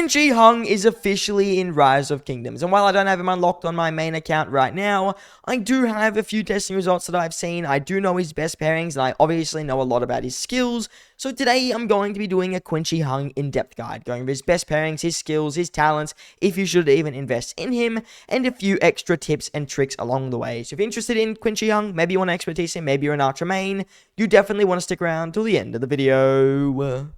Qin Shi Huang is officially in Rise of Kingdoms, and while I don't have him unlocked on my main account right now, I do have a few testing results that I've seen. I do know his best pairings, and I obviously know a lot about his skills, so today I'm going to be doing a Qin Shi Huang in-depth guide, going over his best pairings, his skills, his talents, if you should even invest in him, and a few extra tips and tricks along the way. So if you're interested in Qin Shi Huang, maybe you want to expertise him, maybe you're an Archer main, you definitely want to stick around till the end of the video.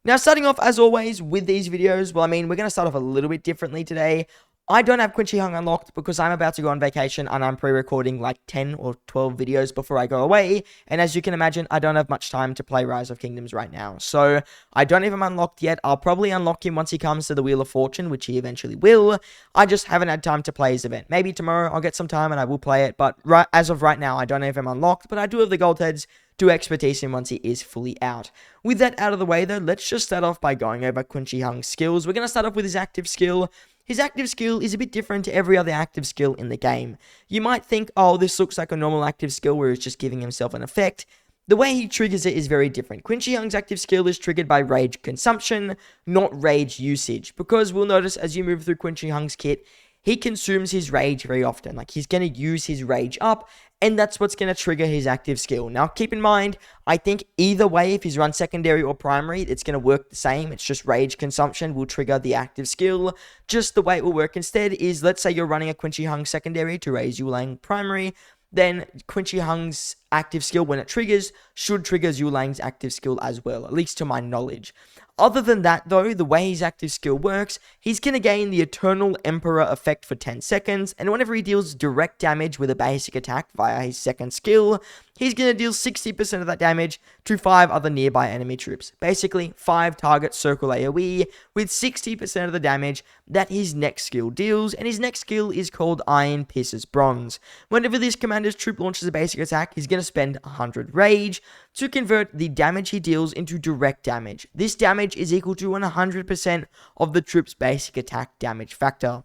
Now, starting off, as always, with these videos, well, we're going to start off a little bit differently today. I don't have Qin Shi Huang unlocked because I'm about to go on vacation and I'm pre-recording like 10 or 12 videos before I go away. And as you can imagine, I don't have much time to play Rise of Kingdoms right now. So, I don't have him unlocked yet. I'll probably unlock him once he comes to the Wheel of Fortune, which he eventually will. I just haven't had time to play his event. Maybe tomorrow I'll get some time and I will play it. But as of right now, I don't have him unlocked. But I do have the gold heads to expertise him once he is fully out. With that out of the way though, let's just start off by going over Qin Shi Huang's skills. We're going to start off with his active skill. His active skill is a bit different to every other active skill in the game. You might think, oh, this looks like a normal active skill where he's just giving himself an effect. The way he triggers it is very different. Qin Shi Huang's active skill is triggered by rage consumption, not rage usage. Because we'll notice as you move through Qin Shi Huang's kit, he consumes his rage very often. Like, he's going to use his rage up, and that's what's going to trigger his active skill. Now, keep in mind, I think either way, if he's run secondary or primary, it's going to work the same. It's just rage consumption will trigger the active skill. Just the way it will work instead is, let's say you're running a Qin Shi Huang secondary to raise Yulang primary, then Qin Shi Huang's active skill, when it triggers, should trigger Yulang's active skill as well, at least to my knowledge. Other than that, though, the way his active skill works, he's going to gain the Eternal Emperor effect for 10 seconds, and whenever he deals direct damage with a basic attack via his second skill, he's going to deal 60% of that damage to 5 other nearby enemy troops. Basically, 5 target circle AoE with 60% of the damage that his next skill deals, and his next skill is called Iron Pierces Bronze. Whenever this commander's troop launches a basic attack, he's going to spend 100 rage to convert the damage he deals into direct damage. This damage is equal to 100% of the troop's basic attack damage factor.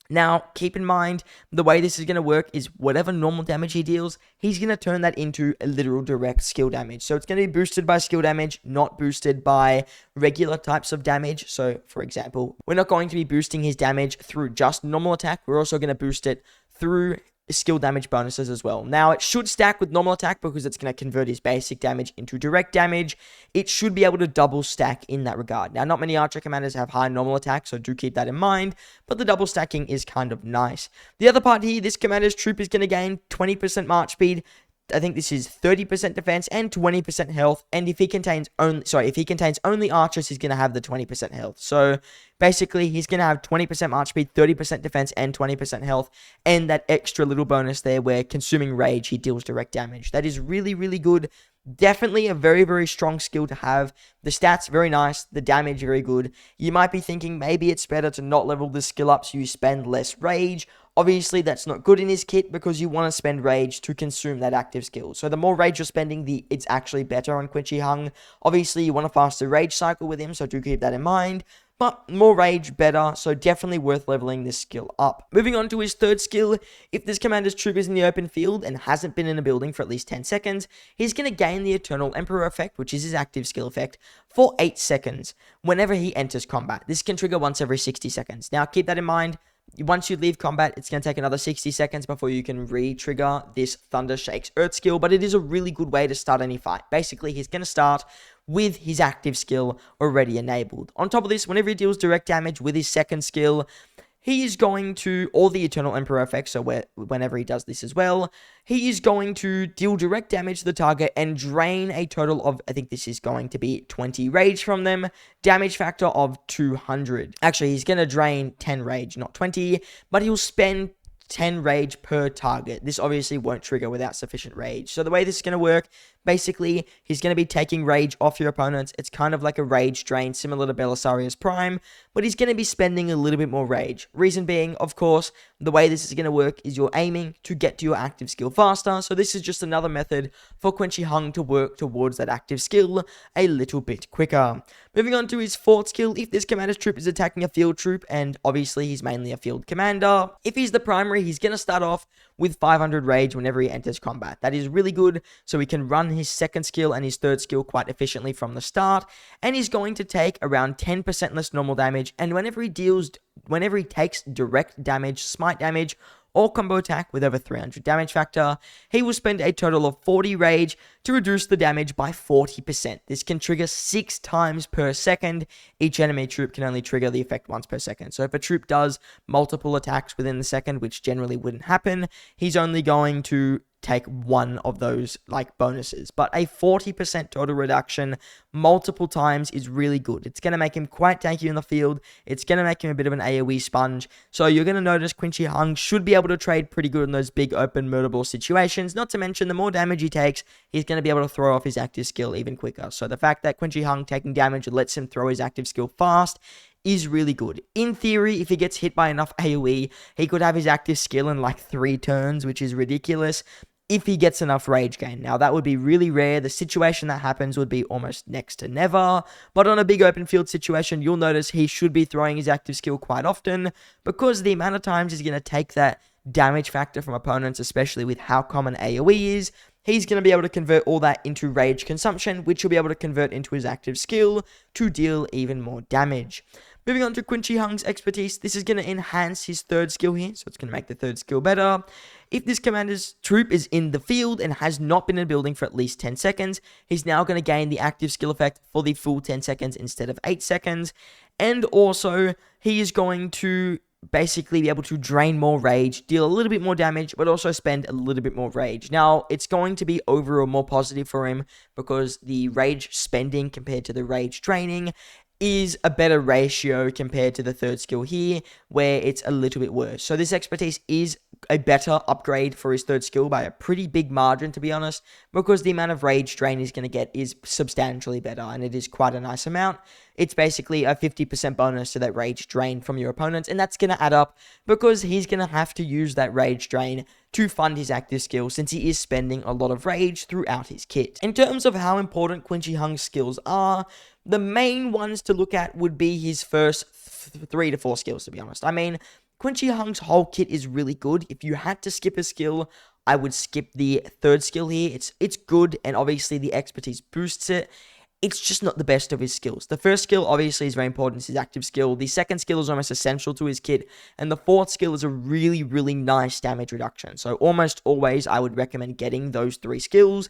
Now, keep in mind, the way this is going to work is whatever normal damage he deals, he's going to turn that into a literal direct skill damage. So it's going to be boosted by skill damage, not boosted by regular types of damage. So, for example, we're not going to be boosting his damage through just normal attack. We're also going to boost it through skill damage bonuses as well. Now, it should stack with normal attack because it's going to convert his basic damage into direct damage. It should be able to double stack in that regard. Now, not many Archer commanders have high normal attack, so do keep that in mind, but the double stacking is kind of nice. The other part here, this commander's troop is going to gain 20% march speed. I think this is 30% defense and 20% health, and if he contains only archers, he's going to have the 20% health. So basically, he's going to have 20% march speed, 30% defense, and 20% health, and that extra little bonus there where consuming rage, he deals direct damage. That is really, really good. Definitely a very, very strong skill to have. The stats, very nice. The damage, very good. You might be thinking maybe it's better to not level this skill up so you spend less rage. Obviously, that's not good in his kit because you want to spend rage to consume that active skill. So the more rage you're spending, it's actually better on Qin Shi Huang. Obviously, you want a faster rage cycle with him, so do keep that in mind. But more rage, better, so definitely worth leveling this skill up. Moving on to his third skill, if this commander's troop is in the open field and hasn't been in a building for at least 10 seconds, he's going to gain the Eternal Emperor effect, which is his active skill effect, for 8 seconds whenever he enters combat. This can trigger once every 60 seconds. Now, keep that in mind. Once you leave combat, it's going to take another 60 seconds before you can re-trigger this Thunder Shakes Earth skill, but it is a really good way to start any fight. Basically, he's going to start with his active skill already enabled. On top of this, whenever he deals direct damage with his second skill, he is going to, or the Eternal Emperor effect, so whenever he does this as well, he is going to deal direct damage to the target and drain a total of, I think this is going to be 20 rage from them, damage factor of 200. Actually, he's going to drain 10 rage, not 20, but he'll spend 10 rage per target. This obviously won't trigger without sufficient rage. So the way this is going to work, basically, he's going to be taking rage off your opponents. It's kind of like a rage drain, similar to Belisarius Prime, but he's going to be spending a little bit more rage. Reason being, of course, the way this is going to work is you're aiming to get to your active skill faster, so this is just another method for Qin Shi Huang to work towards that active skill a little bit quicker. Moving on to his fourth skill, if this commander's troop is attacking a field troop, and obviously he's mainly a field commander, if he's the primary, he's going to start off with 500 rage whenever he enters combat. That is really good, so he can run run his second skill and his third skill quite efficiently from the start, and he's going to take around 10% less normal damage, and whenever he takes direct damage, smite damage, or combo attack with over 300 damage factor, he will spend a total of 40 rage to reduce the damage by 40%. This can trigger 6 times per second. Each enemy troop can only trigger the effect once per second. So if a troop does multiple attacks within the second, which generally wouldn't happen, he's only going to take one of those like bonuses. But a 40% total reduction multiple times is really good. It's going to make him quite tanky in the field. It's going to make him a bit of an AoE sponge. So you're going to notice Qin Shi Huang should be able to trade pretty good in those big open murderable situations. Not to mention the more damage he takes, he's going to be able to throw off his active skill even quicker. So the fact that Qin Shi Huang taking damage lets him throw his active skill fast is really good. In theory, if he gets hit by enough AoE, he could have his active skill in like 3 turns, which is ridiculous, if he gets enough rage gain. Now, that would be really rare. The situation that happens would be almost next to never. But on a big open field situation, you'll notice he should be throwing his active skill quite often, because the amount of times he's going to take that damage factor from opponents, especially with how common AoE is, he's going to be able to convert all that into rage consumption, which he'll be able to convert into his active skill to deal even more damage. Moving on to Qin Shi Huang's expertise, this is going to enhance his third skill here, so it's going to make the third skill better. If this commander's troop is in the field and has not been in a building for at least 10 seconds, he's now going to gain the active skill effect for the full 10 seconds instead of 8 seconds. And also, he is going to basically be able to drain more rage, deal a little bit more damage, but also spend a little bit more rage. Now, it's going to be overall more positive for him, because the rage spending compared to the rage draining is a better ratio compared to the third skill here, where it's a little bit worse. So this expertise is a better upgrade for his third skill by a pretty big margin, to be honest, because the amount of rage drain he's going to get is substantially better, and it is quite a nice amount. It's basically a 50% bonus to that rage drain from your opponents, and that's going to add up, because he's going to have to use that rage drain to fund his active skill, since he is spending a lot of rage throughout his kit. In terms of how important Qin Shi Huang's skills are, the main ones to look at would be his first 3 to 4 skills, to be honest. I mean, Qin Shi Huang's whole kit is really good. If you had to skip a skill, I would skip the third skill here. It's good, and obviously the expertise boosts it. It's just not the best of his skills. The first skill obviously is very important. It's his active skill. The second skill is almost essential to his kit. And the fourth skill is a really, really nice damage reduction. So almost always I would recommend getting those 3 skills.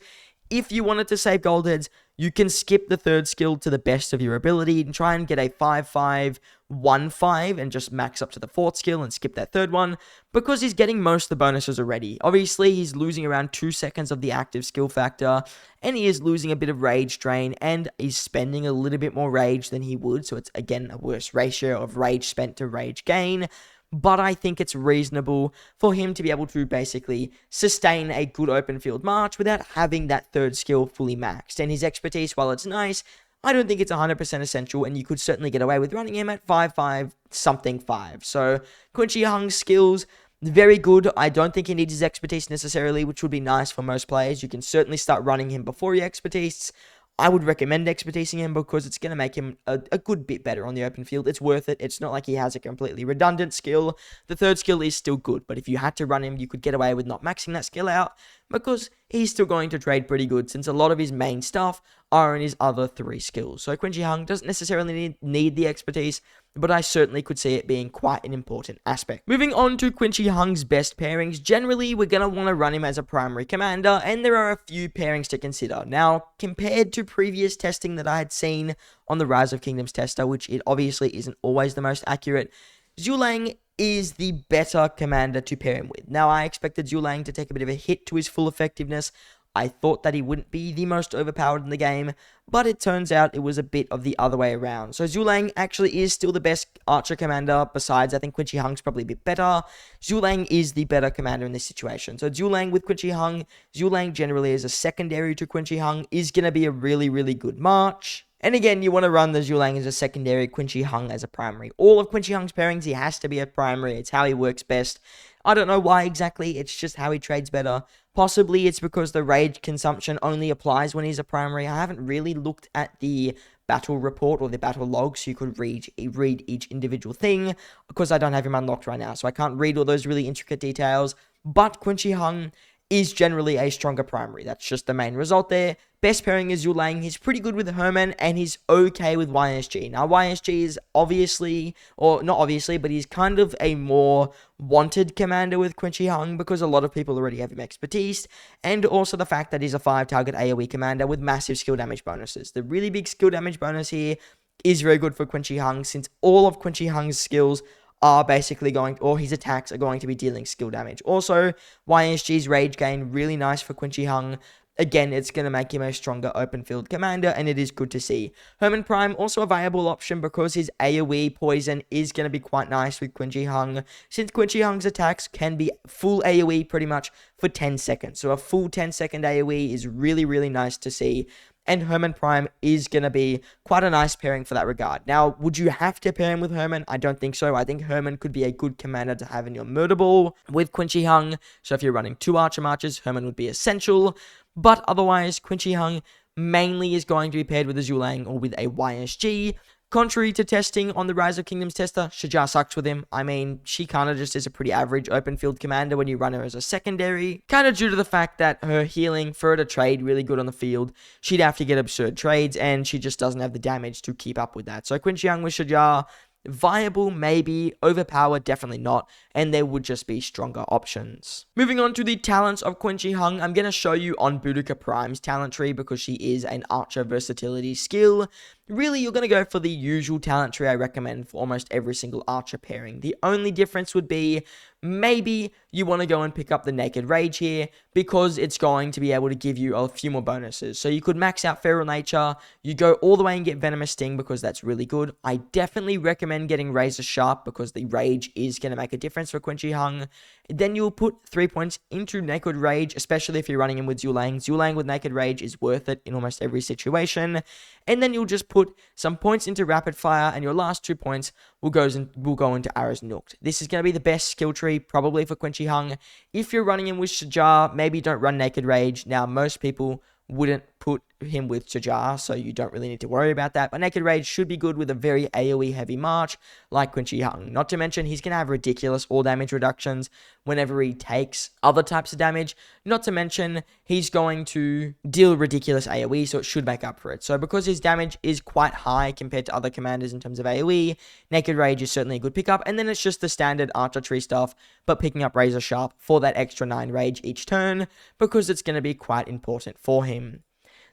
If you wanted to save gold heads, you can skip the third skill to the best of your ability and try and get a 5-5-1-5 and just max up to the fourth skill and skip that third one, because he's getting most of the bonuses already. Obviously, he's losing around 2 seconds of the active skill factor, and he is losing a bit of rage drain, and he's spending a little bit more rage than he would, so it's again a worse ratio of rage spent to rage gain. But I think it's reasonable for him to be able to basically sustain a good open field march without having that third skill fully maxed. And his expertise, while it's nice, I don't think it's 100% essential, and you could certainly get away with running him at 5-5 something 5. So Qin Shi Huang's skills, very good. I don't think he needs his expertise necessarily, which would be nice for most players. You can certainly start running him before your expertise. I would recommend expertising him, because it's going to make him a good bit better on the open field. It's worth it. It's not like he has a completely redundant skill. The third skill is still good, but if you had to run him, you could get away with not maxing that skill out, because he's still going to trade pretty good, since a lot of his main stuff are in his other 3 skills. So Qin Shi Huang doesn't necessarily need the expertise, but I certainly could see it being quite an important aspect. Moving on to Qin Shi Huang's best pairings, generally we're going to want to run him as a primary commander, and there are a few pairings to consider. Now, compared to previous testing that I had seen on the Rise of Kingdoms tester, which it obviously isn't always the most accurate, Zhulang is the better commander to pair him with. Now, I expected Zhulang to take a bit of a hit to his full effectiveness. I thought that he wouldn't be the most overpowered in the game, but it turns out it was a bit of the other way around. So Zhulang actually is still the best archer commander. Besides, I think Qin Shi Huang's probably a bit better. Zhulang is the better commander in this situation. So Zhulang with Qin Shi Huang, Zhulang generally as a secondary to Qin Shi Huang is going to be a really, really good march. And again, you want to run the Zhulang as a secondary, Qin Shi Huang as a primary. All of Qin Shi Huang's pairings, he has to be a primary. It's how he works best. I don't know why exactly, it's just how he trades better. Possibly it's because the rage consumption only applies when he's a primary. I haven't really looked at the battle report or the battle log, so you could read each individual thing, because I don't have him unlocked right now, so I can't read all those really intricate details. But Qin Shi Huang is generally a stronger primary. That's just the main result there. Best pairing is Yulang. He's pretty good with Herman, and he's okay with YSG. Now, YSG is obviously, or not obviously, but he's kind of a more wanted commander with Qin Shi Huang because a lot of people already have him expertise, and also the fact that he's a 5-target AoE commander with massive skill damage bonuses. The really big skill damage bonus here is very good for Qin Shi Huang, since all of Qin Shi Huang's skills are basically going, or his attacks are going to be dealing skill damage. Also, YSG's Rage Gain, really nice for Qin Shi Huang. Again, it's going to make him a stronger open field commander, and it is good to see. Herman Prime, also a viable option because his AoE poison is going to be quite nice with Qin Shi Huang, since Qin Shi Huang's attacks can be full AoE pretty much for 10 seconds. So a full 10-second AoE is really, really nice to see. And Herman Prime is going to be quite a nice pairing for that regard. Now, would you have to pair him with Herman? I don't think so. I think Herman could be a good commander to have in your murder ball with Qin Shi Huang. So if you're running 2 Archer Marches, Herman would be essential. But otherwise, Qin Shi Huang mainly is going to be paired with a Zhulang or with a YSG. Contrary to testing on the Rise of Kingdoms tester, Shijia sucks with him. I mean, she kind of just is a pretty average open field commander when you run her as a secondary. Kind of due to the fact that her healing, for her to trade really good on the field, she'd have to get absurd trades, and she just doesn't have the damage to keep up with that. So Qin Shi Huang with Shijia, viable, maybe. Overpowered, definitely not. And there would just be stronger options. Moving on to the talents of Qin Shi Huang, I'm going to show you on Boudica Prime's talent tree because she is an archer versatility skill. Really, you're going to go for the usual talent tree I recommend for almost every single archer pairing. The only difference would be maybe you want to go and pick up the Naked Rage here because it's going to be able to give you a few more bonuses. So you could max out Feral Nature, you go all the way and get Venomous Sting because that's really good. I definitely recommend getting Razor Sharp because the Rage is going to make a difference for Qin Shi Huang. Then you'll put 3 points into Naked Rage, especially if you're running in with Zhulang. Zhulang with Naked Rage is worth it in almost every situation. And then you'll just put some points into Rapid Fire, and your last 2 points will go into Arrows Nooked. This is going to be the best skill tree, probably for Qin Shi Huang. If you're running in with Shijia, maybe don't run Naked Rage. Now, most people wouldn't put him with Shijia, so you don't really need to worry about that. But Naked Rage should be good with a very AoE heavy march like Qin Shi Huang. Not to mention, he's going to have ridiculous all damage reductions whenever he takes other types of damage. Not to mention, he's going to deal ridiculous AoE, so it should make up for it. So because his damage is quite high compared to other commanders in terms of AoE, Naked Rage is certainly a good pickup. And then it's just the standard archer tree stuff, but picking up Razor Sharp for that extra 9 rage each turn because it's going to be quite important for him.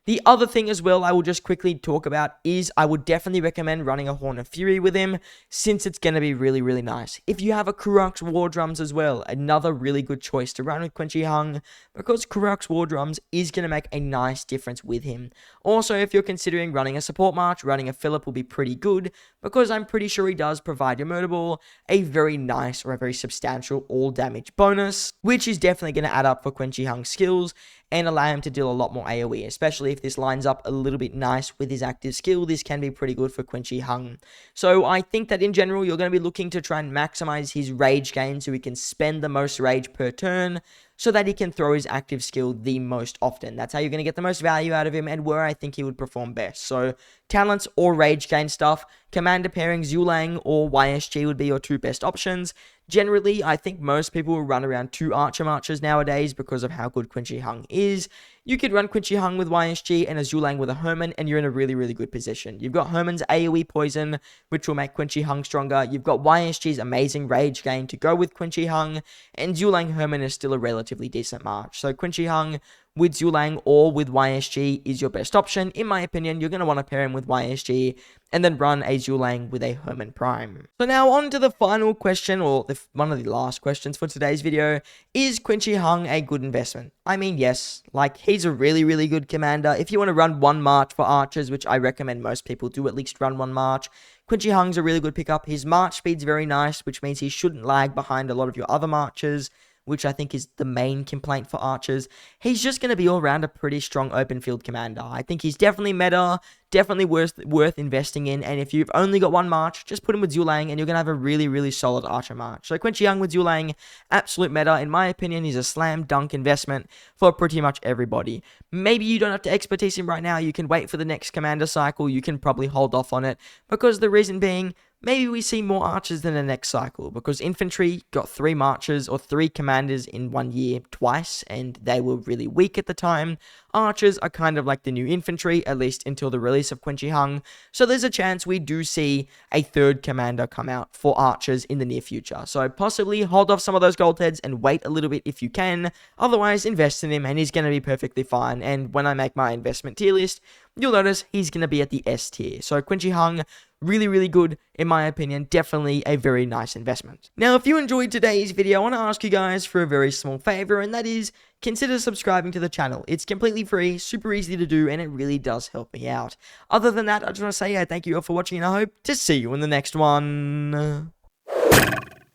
The other thing as well I will just quickly talk about is I would definitely recommend running a Horn of Fury with him since it's going to be really, really nice. If you have a Kuruk's War Drums as well, another really good choice to run with Qin Shi Huang because Kuruk's War Drums is going to make a nice difference with him. Also, if you're considering running a support march, running a Philip will be pretty good because I'm pretty sure he does provide your murder ball a very nice or a very substantial all damage bonus, which is definitely going to add up for Qin Shi Huang's skills and allow him to deal a lot more AoE, especially if this lines up a little bit nice with his active skill. This can be pretty good for Qin Shi Huang. So I think that in general, you're going to be looking to try and maximize his rage gain so he can spend the most rage per turn so that he can throw his active skill the most often. That's how you're going to get the most value out of him and where I think he would perform best. So talents or rage gain stuff, commander pairing Zhulang or YSG would be your 2 best options. Generally, I think most people will run around 2 Archer Marches nowadays because of how good Qin Shi Huang is. You could run Qin Shi Huang with YSG and a Zhulang with a Herman, and you're in a really, really good position. You've got Herman's AoE poison, which will make Qin Shi Huang stronger. You've got YSG's amazing rage gain to go with Qin Shi Huang, and Zhulang Herman is still a relatively decent march. So Qin Shi Huang with Zhulang or with YSG is your best option. In my opinion, you're going to want to pair him with YSG and then run a Zhulang with a Herman Prime. So now on to the final question, or one of the last questions for today's video. Is Qin Shi Huang a good investment? I mean, yes, like he's a really, really good commander. If you want to run 1 march for archers, which I recommend most people do at least run 1 march, Qin Shi Huang's a really good pickup. His march speed's very nice, which means he shouldn't lag behind a lot of your other marchers, which I think is the main complaint for archers. He's just going to be all around a pretty strong open field commander. I think he's definitely meta, definitely worth investing in, and if you've only got 1 march, just put him with Zhulang, and you're going to have a really, really solid archer march. So Qin Shi Huang with Zhulang, absolute meta. In my opinion, he's a slam dunk investment for pretty much everybody. Maybe you don't have to expertise him right now. You can wait for the next commander cycle. You can probably hold off on it, because the reason being, maybe we see more archers than the next cycle, because infantry got 3 marchers or 3 commanders in 1 year twice, and they were really weak at the time. Archers are kind of like the new infantry, at least until the release of Qin Shi Huang, so there's a chance we do see a 3rd commander come out for archers in the near future. So possibly hold off some of those gold heads and wait a little bit if you can, otherwise invest in him and he's going to be perfectly fine. And when I make my investment tier list, you'll notice he's going to be at the S tier. So Qin Shi Huang, really, really good, in my opinion. Definitely a very nice investment. Now, if you enjoyed today's video, I want to ask you guys for a very small favor, and that is, consider subscribing to the channel. It's completely free, super easy to do, and it really does help me out. Other than that, I just want to say thank you all for watching, and I hope to see you in the next one.